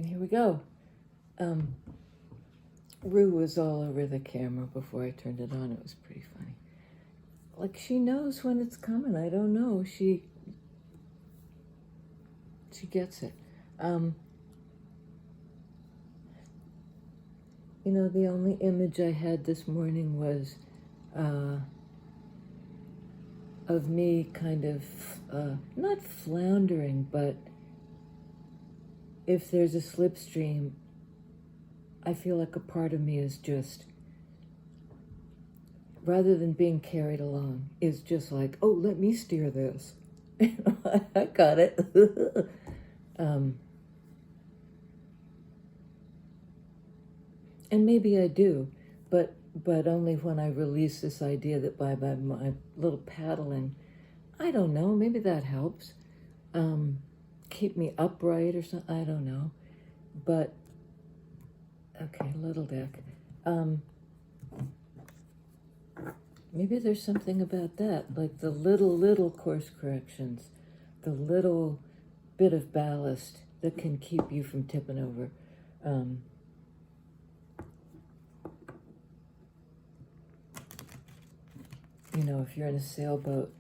Here we go. Rue was all over the camera before I turned it on. It was pretty funny. Like, she knows when it's coming. I don't know. She gets it. The only image I had this morning was of me kind of not floundering, but if there's a slipstream, I feel like a part of me is just, rather than being carried along, is just like, oh, let me steer this. I got it. And maybe I do, but only when I release this idea that by my little paddling, I don't know, maybe that helps. Keep me upright or something, I don't know. But, okay, little deck. Maybe there's something about that, like the little course corrections, the little bit of ballast that can keep you from tipping over. If you're in a sailboat,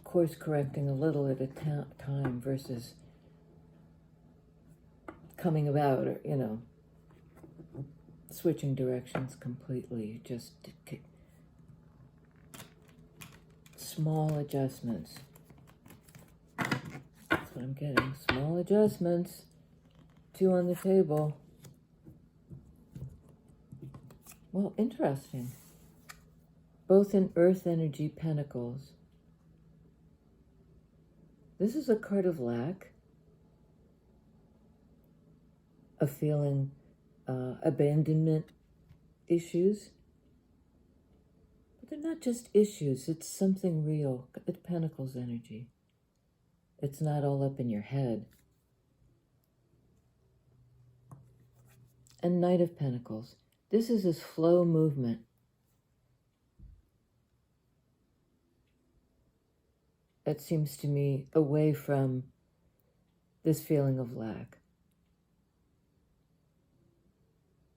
course correcting a little at a time versus coming about, or, switching directions completely, just small adjustments. That's what I'm getting, small adjustments. 2 on the table. Well, interesting. Both in Earth Energy Pentacles. This is a card of lack, a feeling, abandonment issues. But they're not just issues, it's something real. It's Pentacles energy. It's not all up in your head. And Knight of Pentacles. This is this flow movement. That seems to me away from this feeling of lack.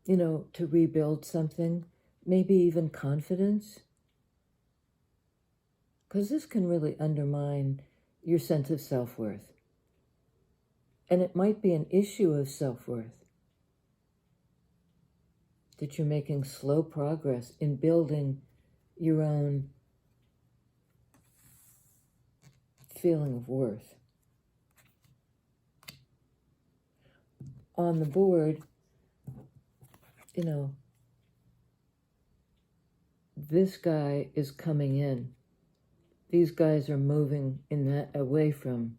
To rebuild something, maybe even confidence. Because this can really undermine your sense of self-worth. And it might be an issue of self-worth. That you're making slow progress in building your own feeling of worth. On the board, this guy is coming in. These guys are moving in that away from.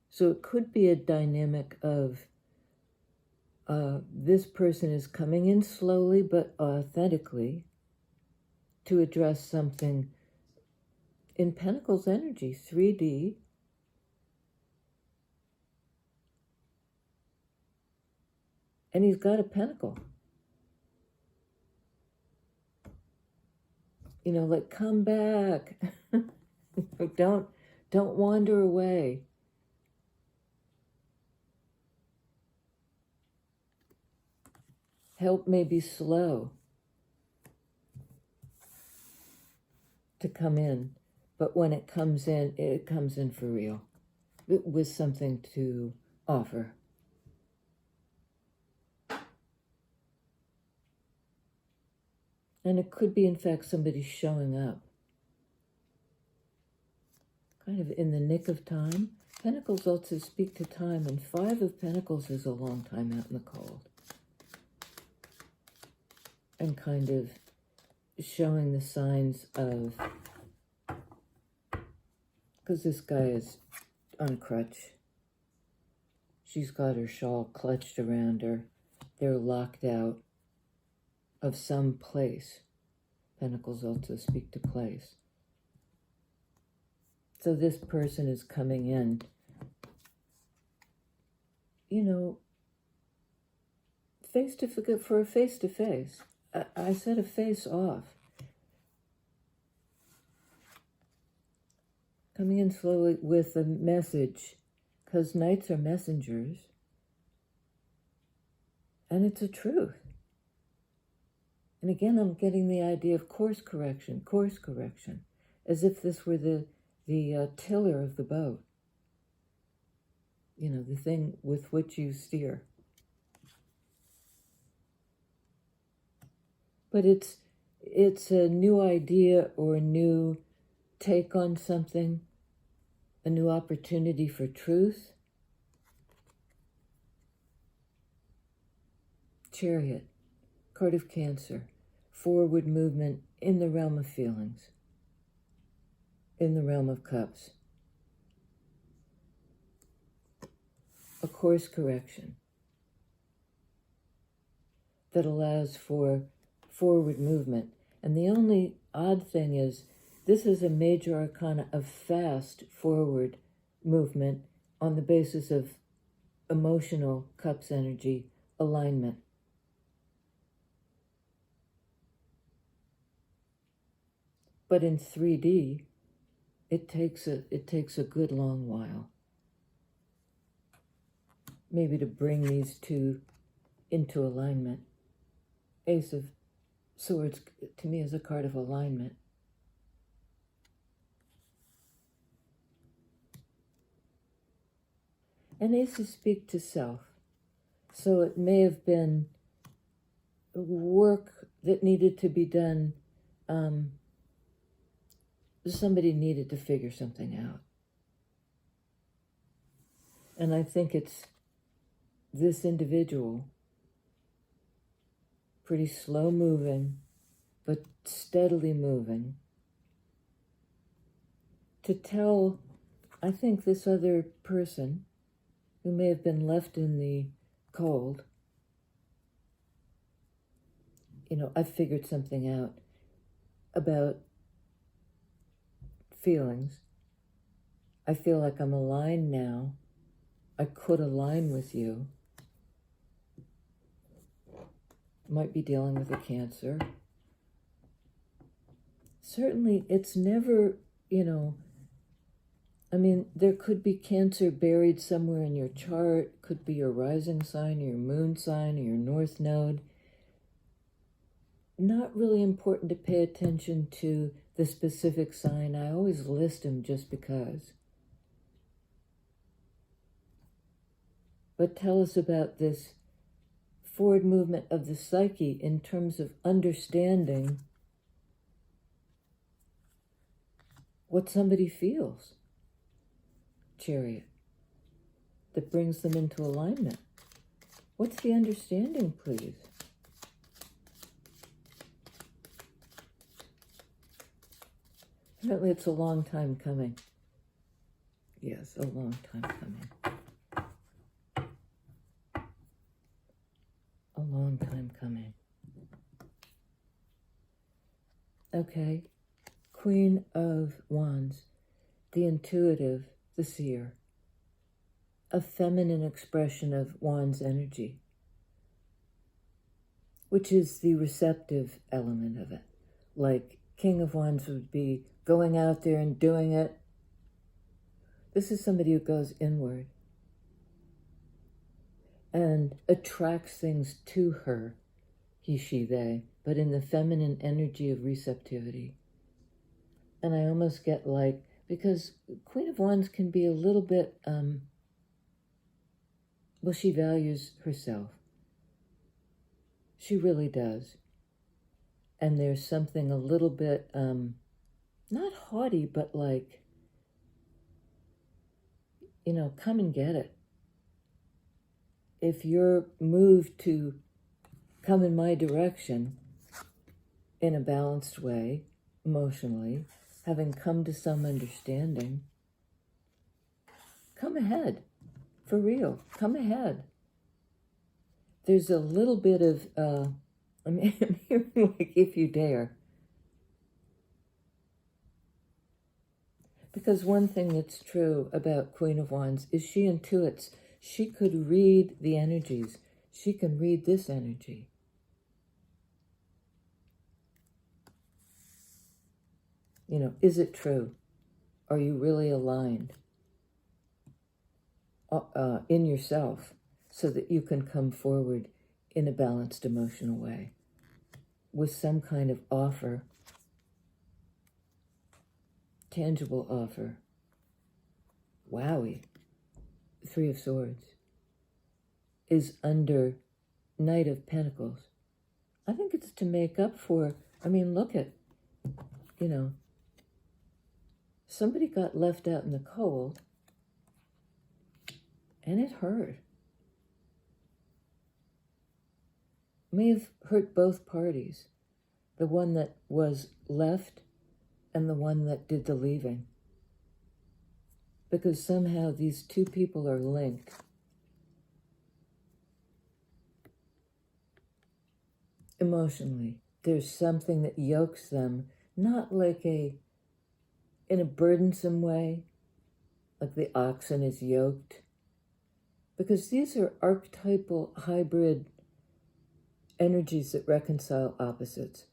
So it could be a dynamic of this person is coming in slowly but authentically to address something in Pentacles energy, 3D. And he's got a pentacle. Like, come back. Don't wander away. Help may be slow to come in, but when it comes in for real, with something to offer. And it could be, in fact, somebody showing up. Kind of in the nick of time. Pentacles also speak to time, and 5 of Pentacles is a long time out in the cold. And kind of showing the signs of, because this guy is on a crutch. She's got her shawl clutched around her. They're locked out of some place. Pentacles also speak to place. So this person is coming in, for a face-to-face. I said a face-off. Coming in slowly with a message, because knights are messengers, and it's a truth. And again, I'm getting the idea of course correction, as if this were the tiller of the boat, the thing with which you steer. But it's a new idea or a new take on something, a new opportunity for truth. Chariot, card of Cancer, forward movement in the realm of feelings, in the realm of cups. A course correction that allows for forward movement. And the only odd thing is, this is a major arcana of fast forward movement on the basis of emotional cups energy alignment. But in 3D, it takes a good long while, maybe, to bring these two into alignment. Ace of Swords, to me, is a card of alignment. And aces speak to self. So it may have been work that needed to be done. Somebody needed to figure something out. And I think it's this individual, pretty slow moving, but steadily moving, to tell, I think, this other person who may have been left in the cold, I figured something out about feelings. I feel like I'm aligned now. I could align with you. Might be dealing with a Cancer. Certainly, it's never, there could be Cancer buried somewhere in your chart. Could be your rising sign, your moon sign, or your north node. Not really important to pay attention to the specific sign. I always list them just because. But tell us about this forward movement of the psyche in terms of understanding what somebody feels. Chariot, that brings them into alignment. What's the understanding, please? Apparently it's a long time coming. Yes, a long time coming. A long time coming. Okay. Queen of Wands, the intuitive, the seer. A feminine expression of Wands energy, which is the receptive element of it. Like King of Wands would be going out there and doing it. This is somebody who goes inward and attracts things to her, he, she, they, but in the feminine energy of receptivity. And I almost get like, because Queen of Wands can be a little bit, she values herself. She really does. And there's something a little bit, not haughty, but like, come and get it. If you're moved to come in my direction in a balanced way, emotionally, having come to some understanding, come ahead. For real, come ahead. There's a little bit of, I'm hearing like, if you dare. Because one thing that's true about Queen of Wands is she intuits. She could read the energies. She can read this energy. Is it true? Are you really aligned in yourself so that you can come forward in a balanced emotional way with some kind of offer, tangible offer? Wowie. Three of Swords is under Knight of Pentacles. I think it's to make up for, look at, somebody got left out in the cold and it hurt. May have hurt both parties, the one that was left and the one that did the leaving. Because somehow these two people are linked. Emotionally, there's something that yokes them, not like in a burdensome way, like the oxen is yoked, because these are archetypal hybrid energies that reconcile opposites.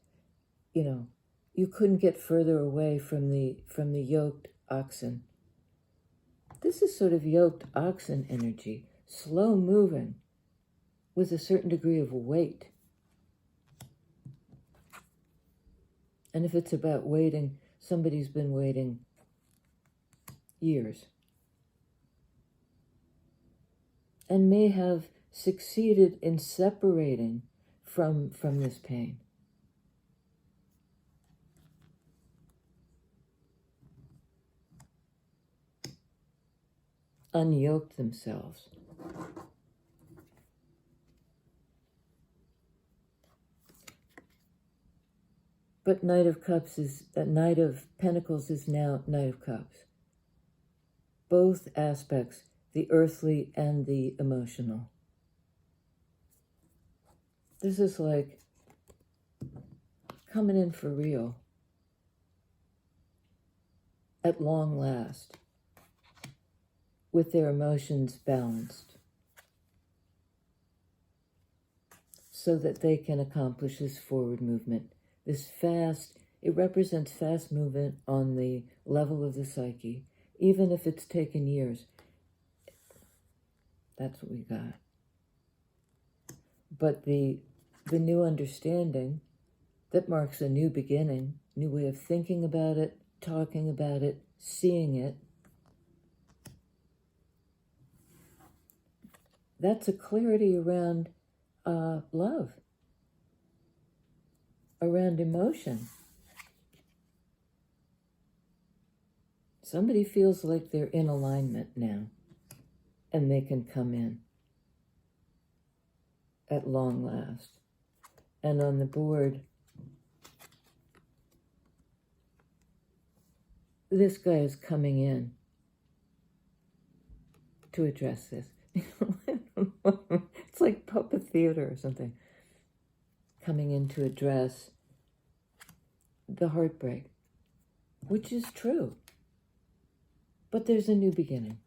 You couldn't get further away from the yoked oxen. This is sort of yoked oxen energy, slow moving, with a certain degree of weight. And if it's about waiting, somebody's been waiting years and may have succeeded in separating from this pain. Unyoked themselves. But Knight of Pentacles is now Knight of Cups. Both aspects, the earthly and the emotional. This is like coming in for real at long last, with their emotions balanced, so that they can accomplish this forward movement. It represents fast movement on the level of the psyche, even if it's taken years. That's what we got. But the new understanding that marks a new beginning, new way of thinking about it, talking about it, seeing it, that's a clarity around love, around emotion. Somebody feels like they're in alignment now, and they can come in at long last. And on the board, this guy is coming in to address this. It's like puppet theater or something. Coming in to address the heartbreak, which is true. But there's a new beginning.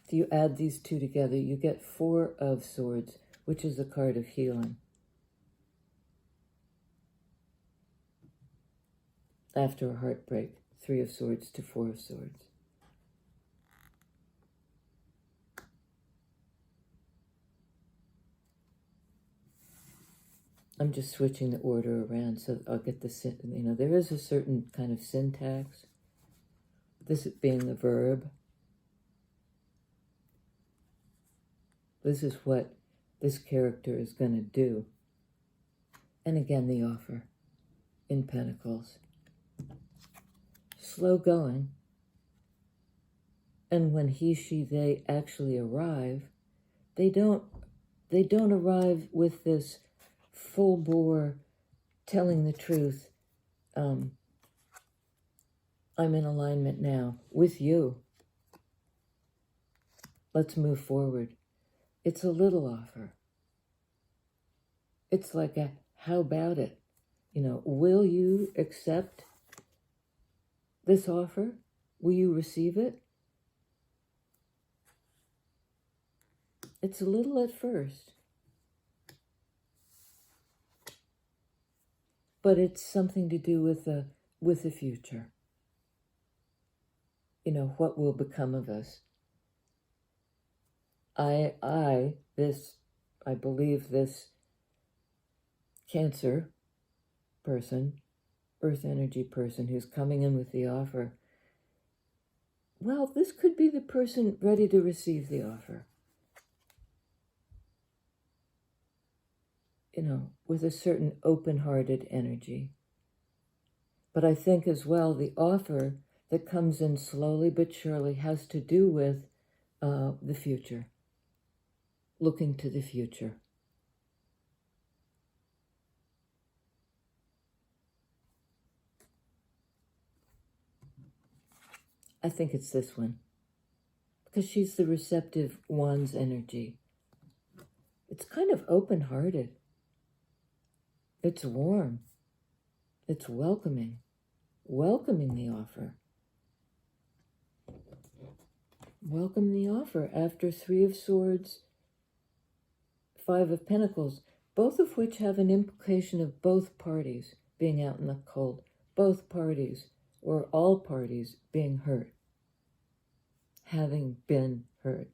If you add these two together, you get Four of Swords, which is a card of healing. After a heartbreak, Three of Swords to Four of Swords. I'm just switching the order around so I'll get the, there is a certain kind of syntax. This being the verb. This is what this character is going to do. And again, the offer in Pentacles. Slow going. And when he, she, they actually arrive, they don't arrive with this full bore telling the truth. I'm in alignment now with you. Let's move forward. It's a little offer. It's like a, how about it? Will you accept this offer? Will you receive it? It's a little at first, but it's something to do with the future. what will become of us. I believe this Cancer person, earth energy person who's coming in with the offer, well, this could be the person ready to receive the offer. With a certain open-hearted energy. But I think as well, the offer that comes in slowly but surely has to do with the future, looking to the future. I think it's this one, because she's the receptive one's energy. It's kind of open-hearted. It's warm. It's welcoming the offer. Welcome the offer after 3 of Swords, 5 of Pentacles, both of which have an implication of both parties being out in the cold, both parties or all parties being hurt, having been hurt.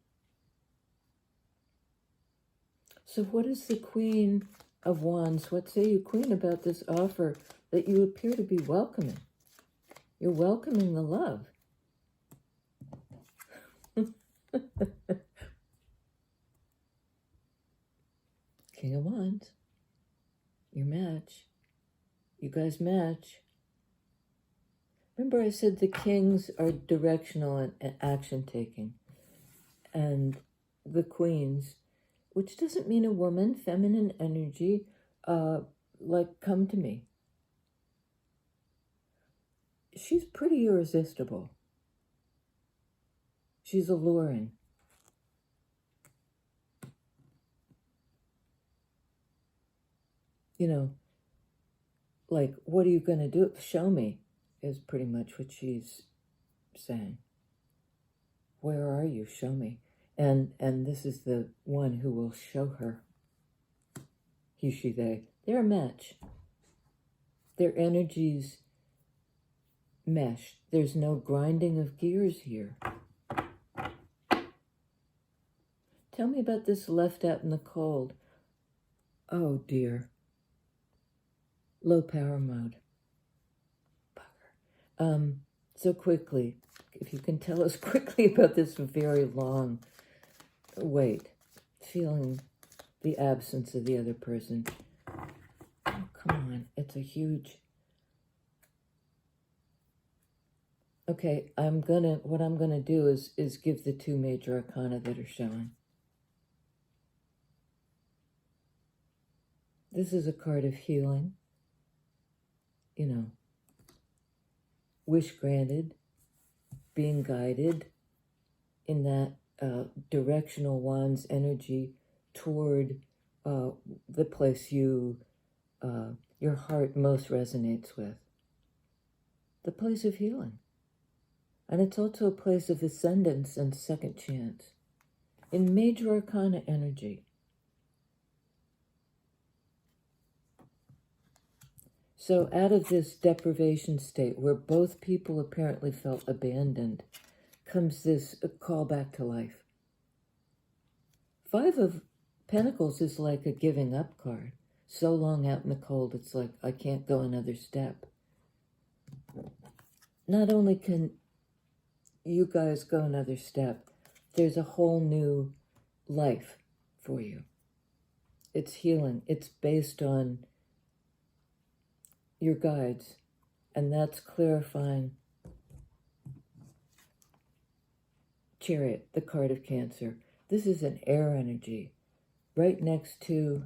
So what is the Queen of Wands? What say you, Queen, about this offer that you appear to be welcoming? You're welcoming the love. King of Wands. Your match. You guys match. Remember I said the kings are directional and action-taking. And the queens, which doesn't mean a woman, feminine energy, like, come to me. She's pretty irresistible. She's alluring. Like, what are you going to do? Show me, is pretty much what she's saying. Where are you? Show me. And this is the one who will show her. He, she, they. They're a match. Their energies mesh. There's no grinding of gears here. Tell me about this left out in the cold. Oh, dear. Low power mode. Bugger. So quickly, if you can tell us quickly about this very long wait, feeling the absence of the other person. Oh, come on. It's a huge... Okay, what I'm gonna do is give the 2 major arcana that are showing. This is a card of healing. Wish granted, being guided in that directional wand's energy toward the place your heart most resonates with. The place of healing. And it's also a place of ascendance and second chance. In major arcana energy. So out of this deprivation state where both people apparently felt abandoned comes this call back to life. 5 of Pentacles is like a giving up card. So long out in the cold, it's like, I can't go another step. Not only can you guys go another step, there's a whole new life for you. It's healing. It's based on your guides, and that's clarifying. Chariot, the card of Cancer. This is an air energy right next to,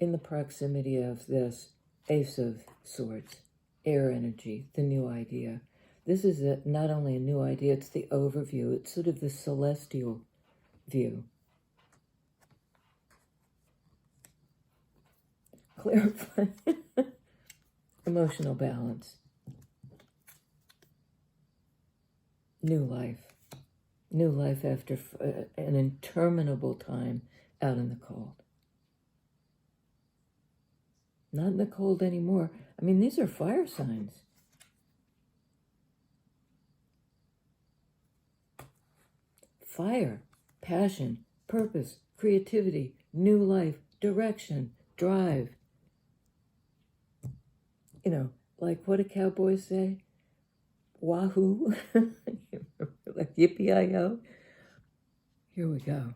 in the proximity of this Ace of Swords, air energy, the new idea. This is not only a new idea, it's the overview. It's sort of the celestial view. Clarify. Emotional balance. New life. New life after an interminable time out in the cold. Not in the cold anymore. I mean, these are fire signs. fire, passion, purpose, creativity, new life, direction, drive. You know, like what do cowboys say? Wahoo! Like yippee-i-yo. Here we go.